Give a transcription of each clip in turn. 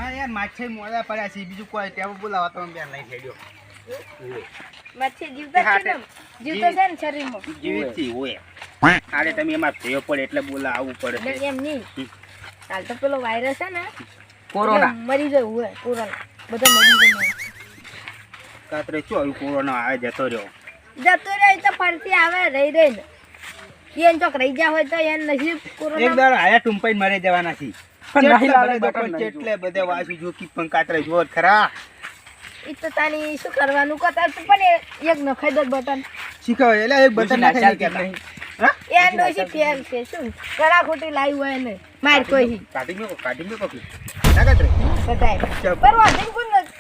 ના યાર માછે મોડા પડ્યા છે બીજું કોઈ ટેવ બોલાવા તમે બેન લઈ લેજો માછી જીવતા છે ને જીવતો છે ને શરીરમાં જીવિત છે ઓય આલે તમે એમાં ભેયો પડે એટલે બોલા આવવું પડે એટલે એમ નહીં હાલ તો પેલો વાયરસ છે ને કોરોના મરી જાય હોય કોરોના બધા મરી જાય કાતરે ચો કોરોના આવે જતો રહ્યો તો ફરતી આવે રહી રહી ને એને ચોક રહી ગયા હોય તો એને નસીબ કોરોના એક દાડો આયા ટુંપાઈ મરે જવાના છે એટલે બધે વાસી જોકી પણ કાતરે જોર ખરા ઈ તો તાની શું કરવાનું કતા તો પણ એક નખાઈ દે બટન શીખવે એટલે એક બટન નાખી કે નહીં હા એ ડોસી ફેર છે શું કડા ખોટી લાવી હોય ને માર કોઈ કાઢી મે કોકી લાગત રે બતાય પરવા દે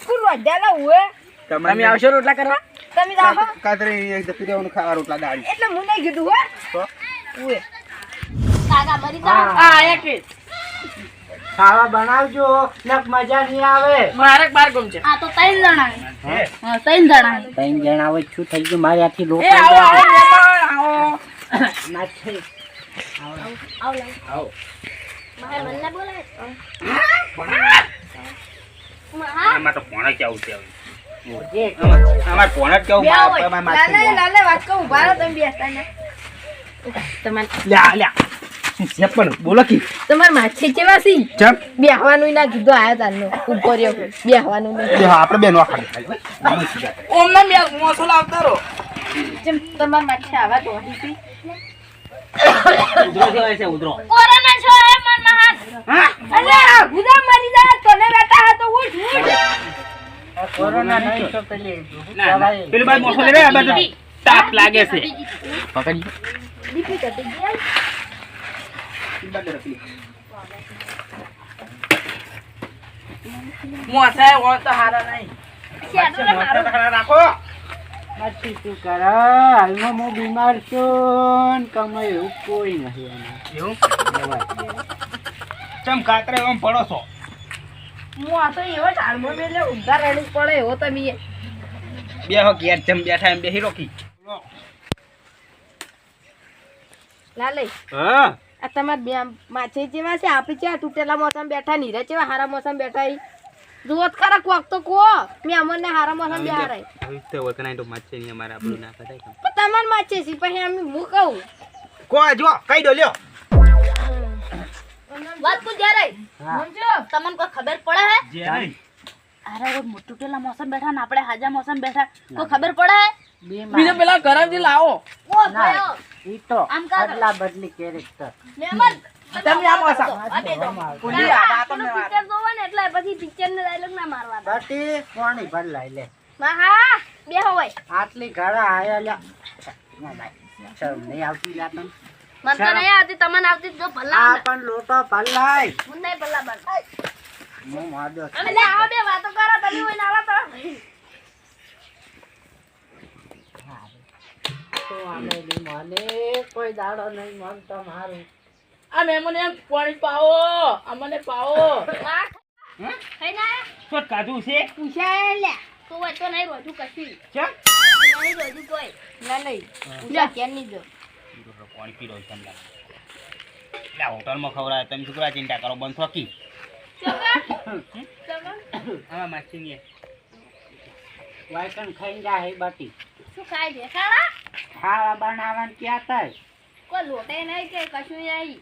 કુલ વાડ્યાલા હોય તમે આવશો રોટલા કરવા તમે જાઓ કાતરે એક દફીરાનું ખાવા રોટલા દાડી એટલે હું નહીં કીધું હો તો ઓય કાકા મરી જાવ આ એક ખાવા બનાવજો નક મજા નહીં આવે મારે બાર ગમ છે આ તો 3 જણા હા 3 જણા હોય શું થઈ ગયું મારે આથી લોટ આવો નાખી આવો મારે મનને બોલાય આમાં તો પોણા કેવું છે અમાર પોણા કેવું મારે લાલે વાત કહું ઉભા રહો તમે બેસતા ને તમાર લ્યા છે પણ બોલો કી તમાર માછી કેવા સી ચમ બેહવાનું ના કીધું આયા તારનો ઉપર્યો બેહવાનું નહીં આપણે બેનો ખાલી ઓમ ના મે મોસો લાવતા રો જેમ તમાર માછી આવા તો હતી ઉધરો છે ઉધરો કોરોના છો એ મન મહાન હા અલે ગુદા મરી જાય તને બેટા હા તો ઉઠ કોરોના નહીં તો પેલી પેલી બાદ મોસો લે આ બાજુ તાપ લાગે છે પકડી દીપી કટી ગયા મોસાય હોય તો હારા નહીં શેડો ને મારો રાખો નથી શું કર હાલમાં હું બીમાર છું કમાય એવું કોઈ નથી એવું ચમ કાતરે આમ પડો છો હું આ તો એવો ટાળમો મેલે ઊંધા રડી પડે એવો તમે બેહો ઘેર જમ બેઠા એમ બેહી રોકી લાલે હા આ તમાર બે માછી જેવા છે આપી છે તૂટેલા મોસમ બેઠા નીરે છે હારા મોસમ બેઠા જુઓ ખરા કોક તો કો મે અમને હારા મોસમ બેહારાય હવે તો વતનાઈ તો માછે ની અમારે આપણું ના કરાય પણ તમાર માછી સી પછી અમે હું કહું કો જો કઈ દો લ્યો વાત તું જ્યારે સમજો તમને કોઈ ખબર પડે હે જે નહીં અરે ઓ મોટુટેલા મોસમ બેઠા ને આપણે હાજા મોસમ બેઠા કોઈ ખબર પડે બીજો પેલા ઘરથી લાવો ઓ ભાઈઓ ઈ તો આમ કા બદલા બદલી કેરેક્ટર મેમન તમે આમ આસા પુલી આ તમે પિક્ચર જોવો ને એટલે પછી પિક્ચર ને ડાયલોગ ના મારવાના બાટી કોણી બદલાઈ લે હા બે હોય આટલી ઘડા આયા લ્યા ના ભાઈ શરમ નહીં આવતી લ્યા તને મન તો નહીં આવતી તમને આવતી જો ભલા આ પણ લોટો પલ્લાય મું નહીં ભલા બન હું માદો એટલે આ બે વાતો કરો તમે હોય ના આવા તો આમે મને કોઈ દાડો નહીં મન તો મારું આ મેમોને પાણી પાવો અમને પાવો તો થઈ ના તો કાધું છે પૂછાય લે તો હોય તો નહીં રોજુ કશું ચમ નહીં રોજુ કોઈ ના નહીં પૂછા કેમ નહીં જો પાણી પીરો છે લા હોટલમાં ખવરાય તમે છોકરા ચિંતા કરો બંધ થોકી હા માછી ની વાયકન ખાઈ જાય બાટી શું ખાય છે ખાડા ખાવા બનાવવાનું ક્યાં થાય કોઈ લોટે નહીં કે કશું નહીં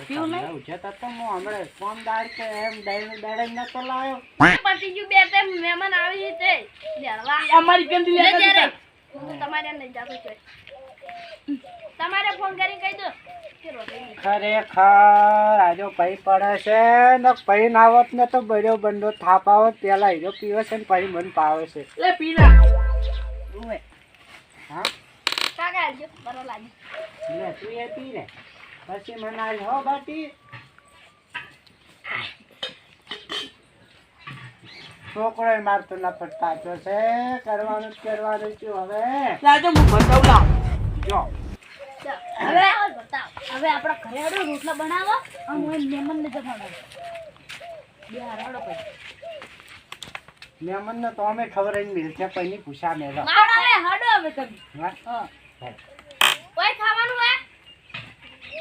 પીવું નહીં જતા તો હું હમણાં ફોન દાડ કે એમ દાડે નતો લાવ્યો પતિ ju બે તે મહેમાન આવી છે લેવા અમારી કેમ લે જરે હું તમારે નહીં જાતો છે તમારે ફોન કરી કહી દો કે રોટલી ખરેખર આજો પૈ પડે છે ને પૈ નાવત ને તો બર્યો બંડો થાપ આવત પેલા હીરો પીવે છે ને પૈ મન પાવે છે લે પીના ઓય હા કાકા આલજો બરો લાગી લે તું એ પી લે પછી મને આજ હો બાટી છોકરો મારતો ના પડતા છે કરવાનું છું હવે લાજો હું બતાવલા જો હવે બતાવ હવે આપડા ઘરે આડો રોટલા બનાવો અને હું મહેમાન ને જમાડો બે હારાડો પછી મહેમાન ને તો અમે ખબર જ મિલ છે પૈની પૂછા મેલો મારે હાડો હવે તમે હા કોઈ ખાવાનું હે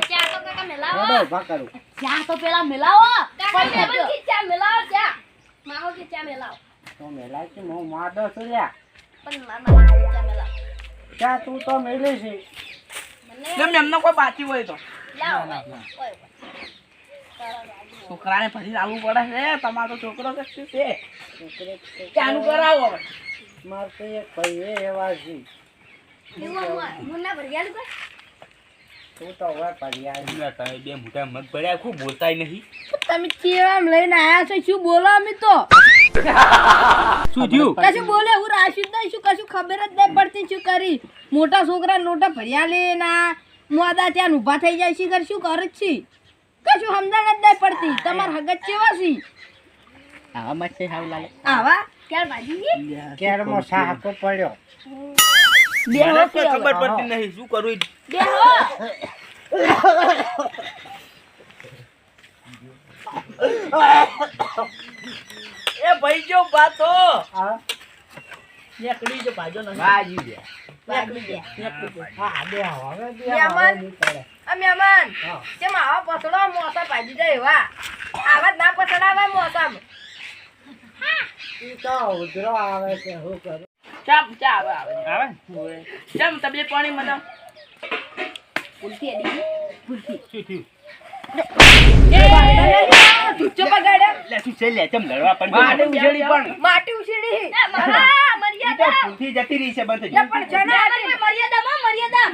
ચા તો કાકા મેલાવો હેડો ભા કરું ચા તો પેલા મેલાવો કોઈ મેમન કી ચા મેલાવો ચા માહો કે ચા મેલાવ તો મેલાય છે હું માદો છું લ્યા પણ મામા ચા મેલાવ ક્યાં તું તો મેલી છે મને એમનો કોઈ બાકી હોય તો લાવ છોકરાને ફરી લાવવું પડે છે તમારો છોકરો કે શું છે ચાનું કરાવો હવે મારે તો એક ભાઈ એવા છે મુન્ના ભરિયાલ કે તું તો હવે પર્યાય તમે બે મોટા મત પડ્યા ખૂબ બોલતાય નહીં તમે કેવામ લઈને આયા છો શું બોલો અમે તો શું થયું કશું બોલે હું રાશિદ નહીં શું કશું ખબર જ નહીં પડતી શું કરી મોટા છોકરા લોટા ભર્યા લે ના મોદા ત્યાં ઊભા થઈ જાય છે શું કરે છે કશું સમજણ જ નહીં પડતી તમાર હગત કેવા છે આવા મત છે હાવ લાલે આવા ક્યારે ભાજી કેરમો સાહકો પડ્યો બે મને કોઈ ખબર પડતી નહીં શું કરું ઈ. બે હો એ ભાઈ જો બાતો હા નેકડી જો ભાજો નહીં બાજી દે ભાજી હા બે હવે બે મહેમાન. હવે નીકળે. આ મહેમાન હા. કેમ આવા પસડો મોસા ભાજી જાય એવા આવા જ ના પસડાવાય મોસા ઈ તો ઉધરો આવે છે શું કરું ચાપ ચા આવે આવે ચમ તબિયત પાણી મને ભૂલથી અડી ભૂલથી શું થયું ચુચ્ચો પગાડ્યો લે શું છે લે ચમ લડવા પણ વાડે ઉજળી પણ માટી ઉછીડી ઈ તો મર્યાદા ભૂલથી જતી રહી છે બંધ લે પણ જણા મર્યાદા મર્યાદા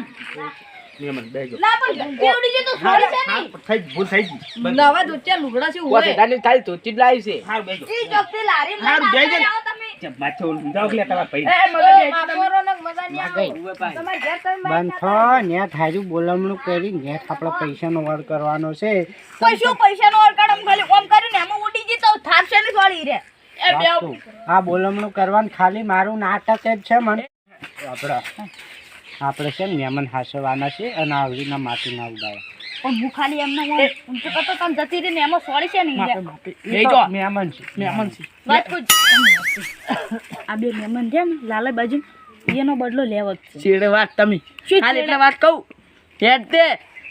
નિયમન બેજો લા પણ કેવડી જે તો છોડી છે નહીં થઈ ભૂલ થઈ ગઈ બંધ. નવા દોચ્યા લુગડા છે પોતે ઓય દાની થાય તો ચીજ લાવી છે હારું બેજો ઈ ચોકથી લારી હારું બેજો આવો તમે ચમ માથે ઓલું જાવ લે તમારા ભાઈ એ મગજ માફોરો ને મજા નહીં આવે ઉવે પાય તમાર ઘેર તમે બંધ થો નેટ હાજુ બોલમણું કરી નેટ આપણે પૈસાનો વળ કરવાનો છે પૈસાનો ઓરકાડમ ખાલી ઓમ કરીને એમાં ઉડી જી તો થાપશે ને થોડી રે એ બે વાતું. આ બોલમણું કરવાનું ખાલી મારું નાટક જ છે મને આપણે છે ને મહેમાન હાસવાના છે અને આવડીના માટી ના ઉડાડે પણ હું ખાલી એમને હું તો કતો તમ જતી રહી ને એમાં સોડી છે ને ઈ રે. એ તો મહેમાન છે મહેમાન છે વાત કુજ આ બે મહેમાન છે ને લાલે બાજુ એનો બદલો લેવો જ છે છેડે વાત તમે શું હાલ છેડે? એટલે વાત કહું હેડ દે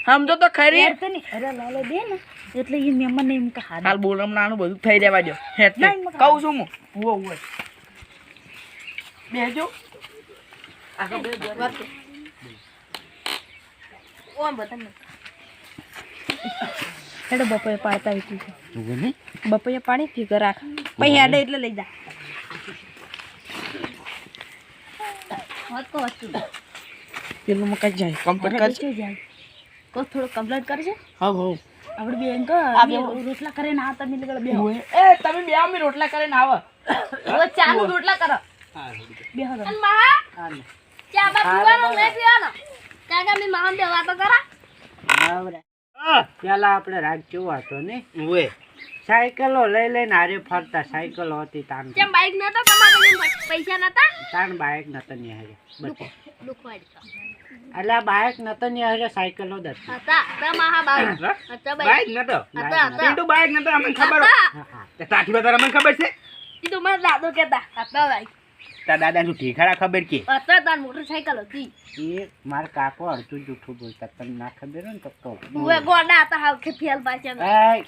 સમજો તો ખરી યાર તને અરે લાલે દે ને એટલે ઈ મહેમાન ને એમ કે હાલ હાલ બોલમ નાનું બધું થઈ રહેવા દો હેડ દે નહીં, મગજ. કહું છું હું ઉવો ઉવો બેજો આગળ બે વાત કર. ઓમ બતાને હેડો બપોરે પાડતા આવી છે બપોરે પાણી ફિગર રાખ પછી હેડે એટલે લઈ જા વાત કો વસ્તુ પેલું મકાઈ જાય કમ્પ્લીટ કરજે કો થોડો કમ્પ્લીટ કરજે હા હો આપણે બેન કો રોટલા કરે ના તમે નીકળ બે એ તમે બે અમે રોટલા કરીને આવો હવે ચાલુ રોટલા કરો બે હો અને મા ચા બા પીવાનો લે પીવાનો કાકા મી માહન દે વાતો કરા પેલા આપણે રાત કેવો હતો ને ઓએ સાયકલો લઈ લઈને હારે ફરતા સાયકલો હતી તાન કેમ બાઈક નતો તમારે પૈસા નતા તાન બાઇક નતો ને હારે બસ દુખવાડી એટલે આ બાઇક નતો ને હારે સાયકલો જ હતી હતા હતા માહા બાઈક હતા બાઈક નતો હતા પિન્ટુ બાઈક નતો અમને ખબર હતા હા હા તે તાઠી બતાર અમને ખબર છે ઈ તો મારા દાદો કહેતા હતા બાઈક તાર દાદા શું ઠીકાડા ખબર કે હતા તાર મોટરસાઇકલ હતી એ મારા કાકો અડધું જૂઠું બોલતા તને ના ખબર હોય ને તો કહું ઉવે ગોડા હતા હાવ કે ફેલ પાછા એય,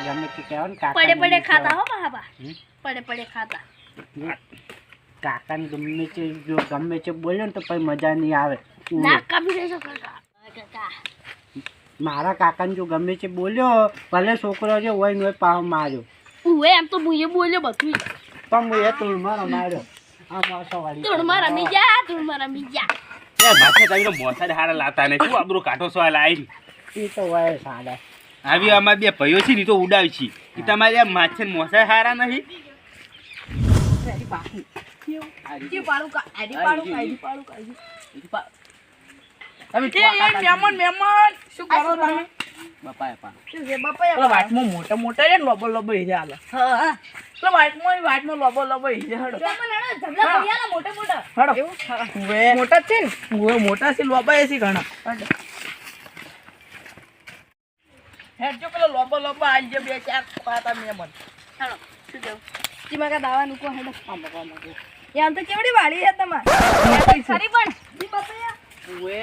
ગમે તે કહેવાય ને કાકા પડે પડે ખાતા હો માહા પડે પડે ખાતા કાકાને ગમે તે જો ગમે તે બોલ્યો ને તો પછી મજા નહીં આવે ના કાપી દેજો કાકા કાકા મારા કાકાને જો ગમે તે બોલ્યો ભલે છોકરો છે હોય ને હોય પાવ માર્યો ઉવે એમ તો મુએ બોલ્યો બધું પણ હું એ તું મારો માર્યો આ માસો વાળી તું મારા મીજા તું મારા મીજા એ માથે તમે મોસાદ હારા લાતા નહીં શું આબરો કાઢો છો આ લાઈ એ તો હોય સાડા આવી અમાર બે ભાઈઓ છે ને ઈ તો ઉડાવી છે ઈ તમારે આ માથે ને મોસાદ હારા નહીં જી પાડું કા આડી પાડું કાઈ પાડું કાઈ તમે મહેમાન શું કરો તમે શું છે બાપા પેલા વાટમાં મોટા મોટા છે ને લોબો લોબો હીરે હાલે હા પેલા વાટમાં લોબો લોબો હીરે હડો તમને જમલા ભરિયાના મોટે મોટા હડો ઉવે મોટા છે ને ઉવે મોટા છે લોબા છે ઘણા હેડ જો પેલો લોબો લોબો આલ જે બે ચાર પાતા મહેમાન હાલો શું દેવ જીમા કા દાવા નુકો હેડો યાર તો કેવડી વાડી છે તમાર ખરી પણ જી બાપા ઉવે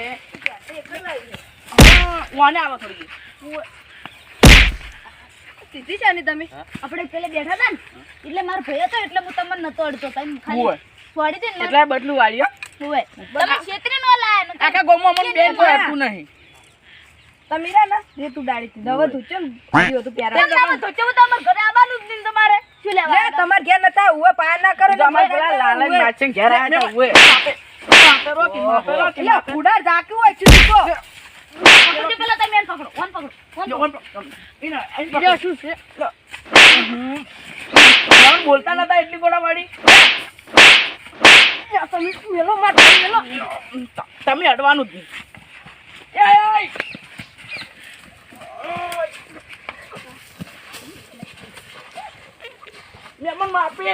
એક લાવી વાને આવો થોડી સીધી છે ને તમે આપણે પેલે બેઠા હતા ને એટલે મારો ભાઈ હતો એટલે હું તમને નતો અડતો તમે ખાલી ઓય. છોડી દે ને એટલે બદલું વાળ્યો ઓય તમે છેતરી નો લાયા ને આખા ગામમાં મને બેન કોઈ હતું નહીં તમે રા ને જે તું ડાળી થી દવા ધોચો ને જીઓ તું પ્યારા તમે ધોચો તમાર ઘરે આવવાનું જ નહીં તમારે શું લેવા લે તમાર ઘેર નતા ઉવે પાર ના કરો તો અમાર પેલા લાલચ માછીને ઘેર આયા હતા ઓય માપેરો કે એટલે ઉડા ઝાક્યું હોય છે તું તો પેલા તમે એને પકડો ઓન પકડો ઈના શું છે બોલતા નતા એટલી ગોળાવાળી તમે મેલો માર મેલો તમે અડવાનું જ નહીં મહેમાન માપે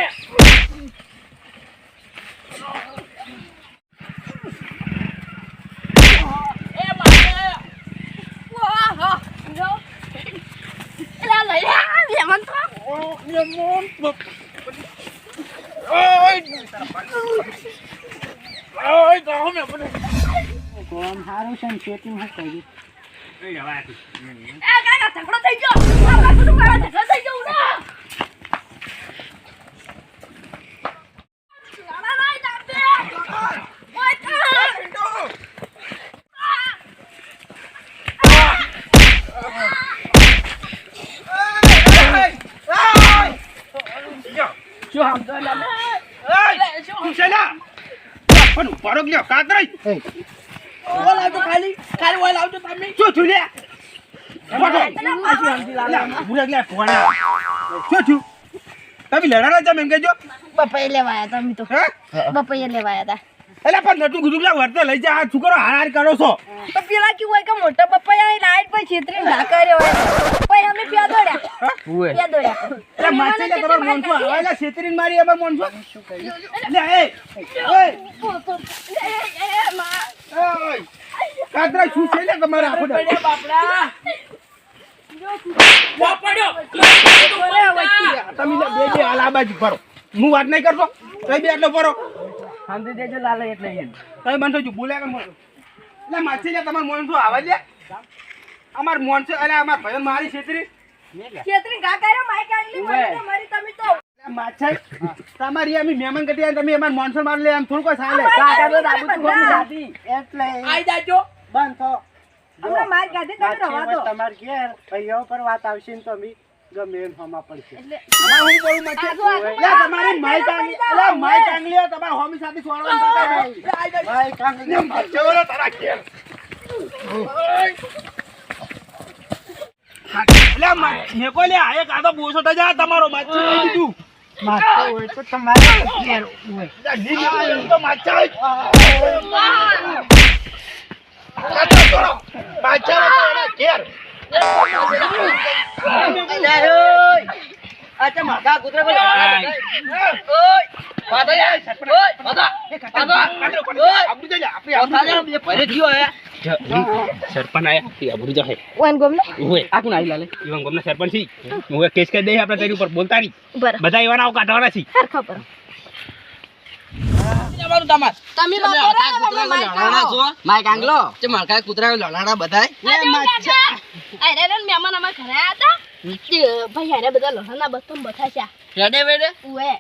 કોમ સારું છે ને ખેતી હું કરી એ જવા દે. ઝઘડો થઈ ગયો ઝઘડો થઈ ગયો ઉડા શું સમજો તમે તું છે ને? પણ ઉપાડો કે લ્યો, કાતરાઈ. ઓલ આવજો ખાલી ઓલ આવજો તમે શું થયું લે? ઉભો થો. આ શું સમજી લાલા ભૂરા ગયા ભોળા. શું થયું? તમે લડાણા છો એમ કહેજો? બપાઈ લેવાયા તમે તો હે? બપાઈ લેવાયા હતા એટલે પણ નતું કીધું કે વર્તે લઈ જા, આ છોકરો હાર કરો છો. તો પેલા કેવું હોય કે મોટા બપાઈ આવે લાઈટ પર છેતરી ઢાકા રહ્યો હોય પછી અમે પ્યાદોડ્યા પ્યાદોડ્યા એટલે માછે ને તમારો મોનસો આવેલા છેતરીને મારી એમાં મોનસો. લે એ ઓય ઓય કાતરા શું છે લે તમારે આખો દર? પડ્યા બાપડા પડ્યો તમે લે બે હાલ આ બાજુ ફરો. હું વાત નહીં કરતો તમે બે આટલો ફરો. સમજી દેજો લાલા એટલે એમ તમે બંધો છું બોલ્યા કે મોનસો. એટલે માછે ને તમારો મોનસો આવે લે. અમાર મોનસો એટલે અમાર ભાઈ મારી છેતરી છેતરી ઢાકા રહ્યો માઈક આંગલી મારી તમે તો માછા તમારી અમે મહેમાન કટી આયા, તમે અમાર મોનસો માર લે એમ થોડું કોઈ ચાલે. કાકા તો દાબુ તું ગમી જાતી એટલે આઈ જાજો બંધ થો અમે માર ગાડી તમે રવા દો તમારે ઘેર ભાઈઓ પર વાત આવશે ને તો અમે ગમે એમ હમા પડશે એટલે અમાર હું બોલું માછા. લે તમારી માઈક આંગલી એટલે માઈક આંગલી તમાર હોમી સાથે છોડવાનું ભાઈ કાંગલી માછા ઓલા તારા ઘેર. એટલે મેકો લે આ એક આદો બોસો થઈ જા તમારો માછું લઈ દીધું. માથે હોય તો તમારે ઘેર હોય ની તો માછા કાચા છોડો માછા તો એના ઘેર. અચ્છા માગા કૂતરા કો લડાના સરપંચ આયા અબરું જાહે વન ગોમનો ઓય આ કોણ આઈ લાલે ઈવન ગોમના સરપંચ છી હું કેસ કરી દે આપણે તેની ઉપર બોલતા નહીં બરાબર બધા ઈવાના આવ કાઢવાના છી હરખા પર તમારું તમાર તમે માઈક આંગલો જે મારકા કૂતરા લડાના બધાય અરે રે મહેમાન અમાર ઘરે આયા હતા ભાઈ અરે બધા લહના બતમ બથાશ્યા રેડે વેડે ઉએ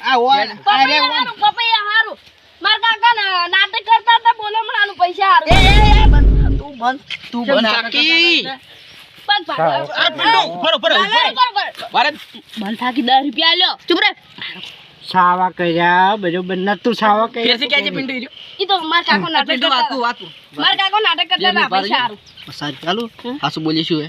આ ઓન અરે પપૈયા હારું માર કાકા નાટક કરતા હતા બોલે મણાનું પૈસા હારું તું બંધ કાકી પગ આ પિંડો ફરો ફરો વારે બંધ થાકી 10 રૂપિયા લ્યો ચૂપ રે સાવા કર્યા બરોબર નતું સાવા કર્યા કેસી કેજે પિંડો ઈર્યો ઈ તો માર કાકો નાટક પિંડો કરતા વાતું માર કાકો નાટક કરતા હતા પૈસા હારું સારી ચાલુ હાસુ બોલીશું હે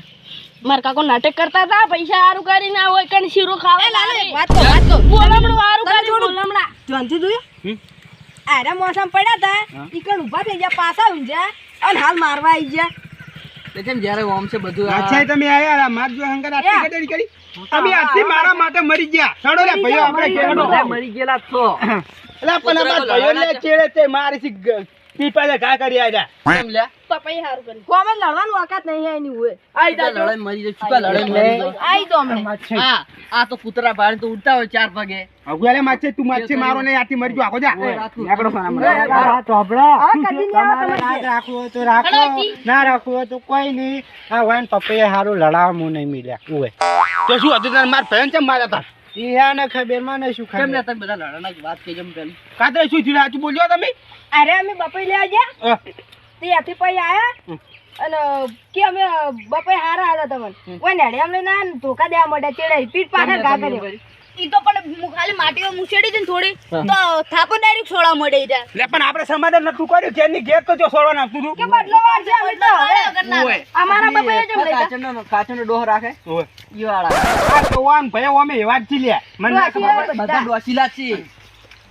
માર કાકો નાટક કરતા હતા પૈસા હારું કરીને હોય કણ શીરો ખાવા લાલે વાત તો બોલમણું હારું કરી બોલમણા જોનથી જોયું આરા મોસમ પડ્યા હતા ઈ કણ ઊભા થઈ ગયા પાછા ઊંઝા અને હાલ મારવા આવી ગયા લેકિન જ્યારે ઓમ છે બધું અચ્છા તમે આયા માર જો હંગર આટલી કટેડી કરી તમે આટલી મારા માટે મરી ગયા છોડો લે ભાઈઓ આપણે કેડો બધા મરી ગયેલા છો એટલે પણ અમાર ભાઈઓને ચેડે તે મારી સી પીઠ પાસે ઘા કરી આયા કેમ લ્યા પપ્પાએ હારું કર્યું કોમે લડવાનું ઓકાત નહીં એની હોય આઈ જા લડાઈ મરી જાય ચૂકા લડાઈ મરી જાય આઈ તો અમને માછી હા આ તો કૂતરા ભાડે તો ઉડતા હોય 4 પગે અગુયાલે માછે તું માછે મારો ને આથી મરી જો આખો જા નીકળો સોના મને આ ચોપડો હવે કદી નહીં આવે તમારે તમારે રાત રાખવું હોય તો રાખો ના રાખવું હોય તો કોઈ નહીં આ વાન પપ્પાએ હારું લડાવા હું નહીં મિલ્યા ઓય તો શું હતું તને માર ભયન ચમ માર્યા તા ઈયાને ખબર મને શું કેમ લ્યા ખબર તમે બધા લડાના જ વાત કેજમ પેલી કાતરે શું થયું સાચું બોલ્યો તમે અરે અમે બપોરે લેવા ગયા તે આથી પછી આયા અને કે અમે બપોરે હારા હતા તમને કોઈ નેડે અમને ના ધોકા દેવા માટે ચેડાઈ પીઠ પાછળ ઘા કર્યો ઈ તો પણ ખાલી માટીમાં મુછેડી હતી ને થોડી તો થાપો ડાયરેક્ટ છોડા મળે ઈરા લે પણ આપણે સમાધાન નતું કર્યું ઘેરની ઘેર તો જો છોડવા નાખતું તું કે બદલવા છે અમે તો હવે અમારા બપોરે જ લઈ કાચનો ડોહ રાખે ઓય ઈ વાળા આ તો વાન ભય અમે એવા જ છી લે મને ના ખબર પડે. બધા ડોસીલા છે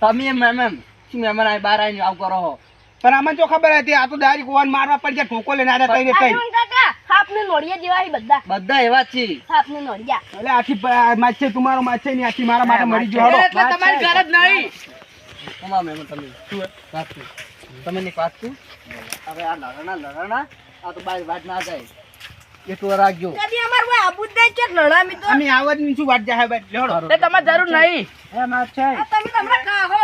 તમે એમ શું મહેમાન આ બહાર આવીને આવું કરો છો પણ આમાં જો ખબર હતી આ તો ડાયરેક્ટ વાન મારવા પડી ગયા ઠોકો લઈને આડા કઈ ને કઈ આનું કાકા હાપને નોડિયા જેવા છે બધા બધા એવા જ છે હાપને નોડિયા એટલે આથી માછે તમારો માછે ની આથી મારા માટે મરી ગયો હળો એટલે તમારી ઘર જ નહીં તમારા મહેમાન તમે શું વાત શું તમે ની વાત શું હવે આ લડણા આ તો બાય વાત ના જાય એટલું રાખજો કદી અમાર કોઈ આબુ જ નહીં છે લડામી તો અમે આવત ની શું વાત જાહે ભાઈ લેવડો એ તમારે જરૂર નહીં એ માછે આ તમે તમને કાહો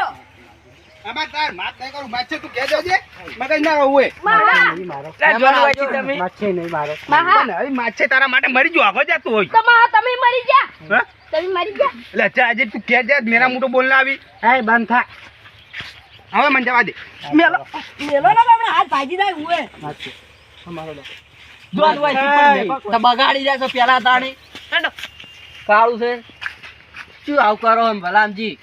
આમાં તાર માત નહીં કરું માછે તું કહે દેજે મગજ ના હોય માહા નહીં મારો મહેમાન હોય છે તમે માછે નહીં મારો માહા હવે માછે તારા માટે મરી ગયો આગો જાતું હોય તમા તમે મરી જા હા તમે મરી જા એટલે અચ્છા આજે તું કહે દે મેરા મોટો બોલ ના આવી એ બંધ થા હવે મને જવા દે મેલો મેલો ના આપણે હાથ ભાજી જાય હુએ માછે અમારો લો જોન હોય છે પણ મેં તો બગાડી જાય તો પેલા તાણી હેડો કાળું છે શું આવ કરો ને ભલામજી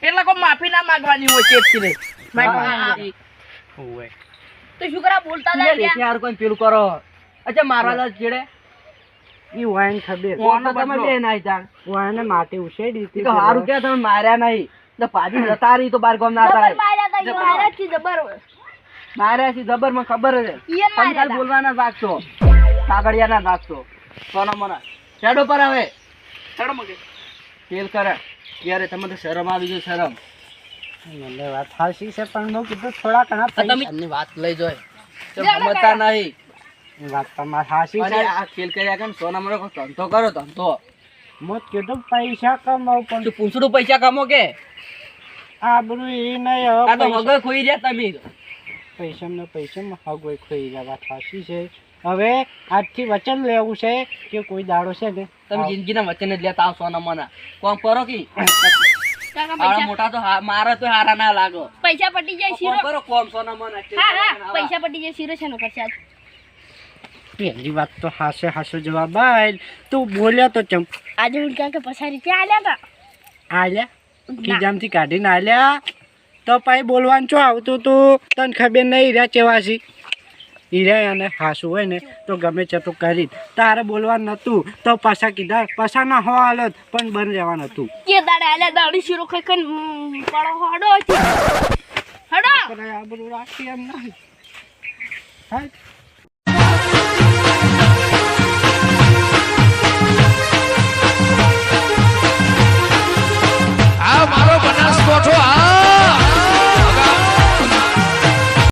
એટલે કોઈ માફી ના માંગવાની હોય ચેપથી રે માફી ઓય તો શુકરા બોલતા જાય લેખે યાર કોઈ પેલું કરો અચ્છા મારવા લા જેડે ઈ વાઈન ખબર ઓનો તમે બે નાઈ જાણ વાઈને માટી ઉછેડી ઈ હતી તો હારું કે તમે માર્યા નહીં તો પાછી જતા રહી તો બાર ગામ ના જબર થાય માર્યા તા યો હારા થી જબર માર્યા છે જબર મને ખબર છે ઈયન તમે માર્યા ખાલી તા. બોલવાના રાખશો કાગળિયા ના રાખશો સોના મના શેડો પર આવે શેડો મગે તેલ કરે ત્યારે તમને તો શરમ આવી ગઈ શરમ મને વાત હાસી છે પણ હું કીધું થોડા ઘણા પૈસા એમની વાત લઈ જોય તો સમજતા નહીં વાત તમારી હાસી અને છે આ ખેલ કર્યા કે સોના મને કોઈ ધંધો કરો ધંધો હું કીધું પૈસા કમાવું પણ તું પૂંછડું પૈસા કમો કે આબરૂ એ નહીં આ તો હવે વગર ખોઈ રહ્યા તમે પૈસામાં હગવઈ ખોઈ રહ્યા વાત હાસી છે હવે આજથી વચન લેવું છે કે કોઈ દાડો છે ને તમે જિંદગીના વચન જ લેતા આવો સોના મના કોમ કરો કે કાકા આવા પૈસા મોટા તો મારે તો હારા ના લાગો પૈસા પટી જાય કોમ શીરો કરો કોમ સોના મના હા હા પૈસા પટી જાય શીરો છે નો કરશે આજ પહેલી વાત તો હાસો જવાબ આલ તું બોલ્યો તો ચમ આજે હું કાકા પસારી ત્યાં આલ્યા તા આલ્યા ખીજામથી કાઢીને આલ્યા તો પાઈ બોલવાનું છો આવતું તું તને ખબર નહીં રહ્યા ચેવાસી હીરા અને હાસું હોય ને તો ગમે છે તો કરી તારે બોલવાનું નતું તો પાછા કીધા પાછા ના હો હાલત પણ બંધ રહેવાનું હતું કે દાડે આલ્યા દાડી શીરો ખાઈ ખાઈને પડો હડો હડો આબરૂ રાખી એમ નહીં હા